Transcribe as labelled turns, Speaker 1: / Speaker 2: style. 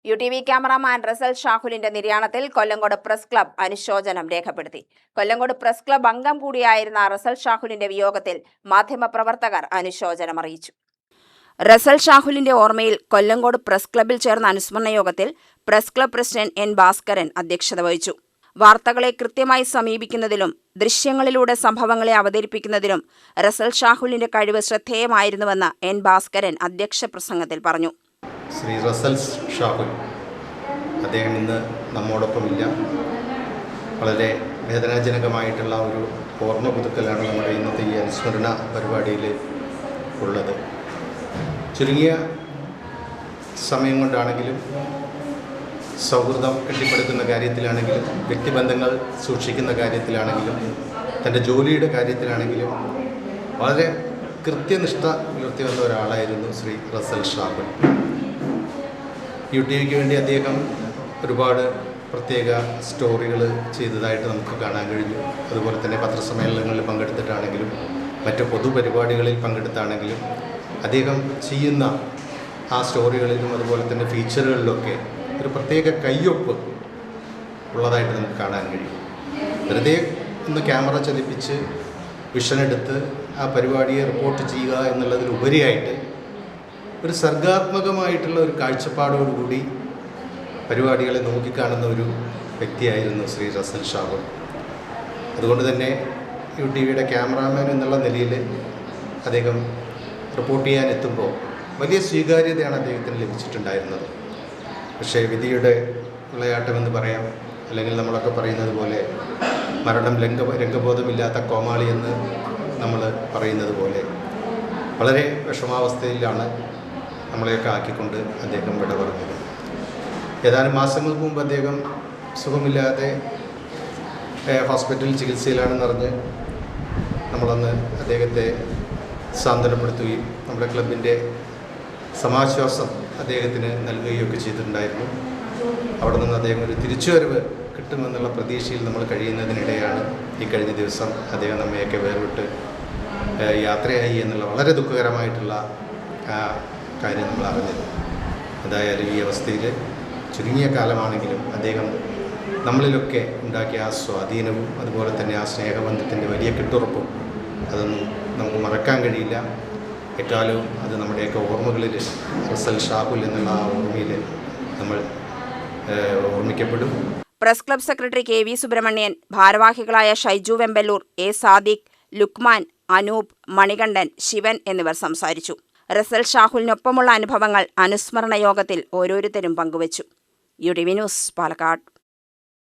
Speaker 1: UTV cameraman Russell ഷാഹുലിന്റെ നിര്യാണത്തിൽ Kollengode press club അനുശോചനം രേഖപ്പെടുത്തി. കൊല്ലങ്കോട് പ്രസ് ക്ലബ് അംഗം കൂടിയായിരുന്ന റസൽ ഷാഹുലിന്റെ വിയോഗത്തിൽ മാധ്യമപ്രവർത്തകർ അനുശോചനം അറിയിച്ചു. റസൽ ഷാഹുലിന്റെ ഓർമ്മയിൽ കൊല്ലങ്കോട് പ്രസ് ക്ലബിൽ ചേർന്ന അനുസ്മരണ യോഗത്തിൽ press club president N. Bhaskaran അധ്യക്ഷത വഹിച്ചു. വാർത്തകളെ കൃത്യമായി സമീപിക്കുന്നതിലും ദൃശ്യങ്ങളിലൂടെ സംഭവങ്ങളെ അവതരിപ്പിക്കുന്നതിലും റസൽ ഷാഹുലിന്റെ കഴിവ് ശ്രദ്ധേയമായിരുന്നുവെന്ന് N. ഭാസ്കരൻ അധ്യക്ഷ പ്രസംഗത്തിൽ പറഞ്ഞു.
Speaker 2: ശ്രീ റസൽ ഷാഹുൽ അദ്ദേഹം ഇന്ന് നമ്മോടൊപ്പമില്ല. വളരെ വേദനാജനകമായിട്ടുള്ള ഒരു ഓർമ്മ പുതുക്കലാണ് നമ്മുടെ ഇന്നത്തെ ഈ അനുസ്മരണ പരിപാടിയിൽ ഉള്ളത്. ചുരുങ്ങിയ സമയം കൊണ്ടാണെങ്കിലും സൗഹൃദം കെട്ടിപ്പടുക്കുന്ന കാര്യത്തിലാണെങ്കിലും വ്യക്തിബന്ധങ്ങൾ സൂക്ഷിക്കുന്ന കാര്യത്തിലാണെങ്കിലും തൻ്റെ ജോലിയുടെ കാര്യത്തിലാണെങ്കിലും വളരെ കൃത്യനിഷ്ഠ പുലർത്തി വന്ന ഒരാളായിരുന്നു ശ്രീ റസൽ ഷാഹുൽ. UTVക്ക് വേണ്ടി അദ്ദേഹം ഒരുപാട് പ്രത്യേക സ്റ്റോറികൾ ചെയ്തതായിട്ട് നമുക്ക് കാണാൻ കഴിഞ്ഞു. അതുപോലെ തന്നെ പത്രസമ്മേളനങ്ങളിൽ പങ്കെടുത്തിട്ടാണെങ്കിലും മറ്റ് പൊതുപരിപാടികളിൽ പങ്കെടുത്താണെങ്കിലും അദ്ദേഹം ചെയ്യുന്ന ആ സ്റ്റോറികളിലും അതുപോലെ തന്നെ ഫീച്ചറുകളിലൊക്കെ ഒരു പ്രത്യേക കയ്യൊപ്പ് ഉള്ളതായിട്ട് നമുക്ക് കാണാൻ കഴിയും. വെറുതെ ഒന്ന് ക്യാമറ ചലിപ്പിച്ച് വിഷനെടുത്ത് ആ പരിപാടിയെ റിപ്പോർട്ട് ചെയ്യുക എന്നുള്ളതിലുപരിയായിട്ട് ഒരു സർഗാത്മകമായിട്ടുള്ള ഒരു കാഴ്ചപ്പാടോടുകൂടി പരിപാടികളെ നോക്കിക്കാണുന്ന ഒരു വ്യക്തിയായിരുന്നു ശ്രീ റസൽ ഷാഹുൽ. അതുകൊണ്ട് തന്നെ UTVയുടെ ക്യാമറാമാൻ എന്നുള്ള നിലയിൽ അദ്ദേഹം റിപ്പോർട്ട് ചെയ്യാൻ എത്തുമ്പോൾ വലിയ സ്വീകാര്യതയാണ് അദ്ദേഹത്തിന് ലഭിച്ചിട്ടുണ്ടായിരുന്നത്. പക്ഷേ വിധിയുടെ വിളയാട്ടമെന്ന് പറയാം, അല്ലെങ്കിൽ നമ്മളൊക്കെ പറയുന്നത് പോലെ മരണം രംഗബോധമില്ലാത്ത കോമാളി എന്ന് നമ്മൾ പറയുന്നത് പോലെ വളരെ വിഷമാവസ്ഥയിലാണ് നമ്മളെയൊക്കെ ആക്കിക്കൊണ്ട് അദ്ദേഹം വിട പറഞ്ഞത്. ഏതാനും മാസങ്ങൾക്ക് മുമ്പ് അദ്ദേഹം സുഖമില്ലാതെ ഹോസ്പിറ്റലിൽ ചികിത്സയിലാണെന്നറിഞ്ഞ് നമ്മളന്ന് അദ്ദേഹത്തെ സാന്ത്വനപ്പെടുത്തുകയും നമ്മുടെ ക്ലബിൻ്റെ സമാശ്വാസം അദ്ദേഹത്തിന് നൽകുകയൊക്കെ ചെയ്തിട്ടുണ്ടായിരുന്നു. അവിടെ നിന്ന് അദ്ദേഹം ഒരു തിരിച്ചുവരവ് കിട്ടുമെന്നുള്ള പ്രതീക്ഷയിൽ നമ്മൾ കഴിയുന്നതിനിടെയാണ് ഈ കഴിഞ്ഞ ദിവസം അദ്ദേഹം നമ്മയൊക്കെ വേർവിട്ട് യാത്രയായി എന്നുള്ള വളരെ ദുഃഖകരമായിട്ടുള്ള കാര്യം നമ്മൾ അറിഞ്ഞത്. എന്തായാലും ഈ അവസ്ഥയിൽ ചുരുങ്ങിയ കാലമാണെങ്കിലും അദ്ദേഹം നമ്മളിലൊക്കെ ഉണ്ടാക്കിയ ആ സ്വാധീനവും അതുപോലെ തന്നെ ആ സ്നേഹബന്ധത്തിൻ്റെ വലിയ കെട്ടുറപ്പും അതൊന്നും നമുക്ക് മറക്കാൻ കഴിയില്ല. എക്കാലവും അത് നമ്മുടെയൊക്കെ ഓർമ്മകളിൽ റസൽ ഷാഹുൽ എന്നുള്ള ആ ഓർമ്മയിൽ നമ്മൾ ഓർമ്മിക്കപ്പെടും.
Speaker 1: Press club secretary KV Subramanian, ഭാരവാഹികളായ ഷൈജു വെമ്പല്ലൂർ, A. സാദിഖ്, ലുക്മാൻ, അനൂപ്, മണികണ്ഠൻ, ശിവൻ എന്നിവർ സംസാരിച്ചു. റസൽ ഷാഹുലിനൊപ്പമുള്ള അനുഭവങ്ങൾ അനുസ്മരണ യോഗത്തിൽ ഓരോരുത്തരും പങ്കുവച്ചു. UTV news, Palakkad.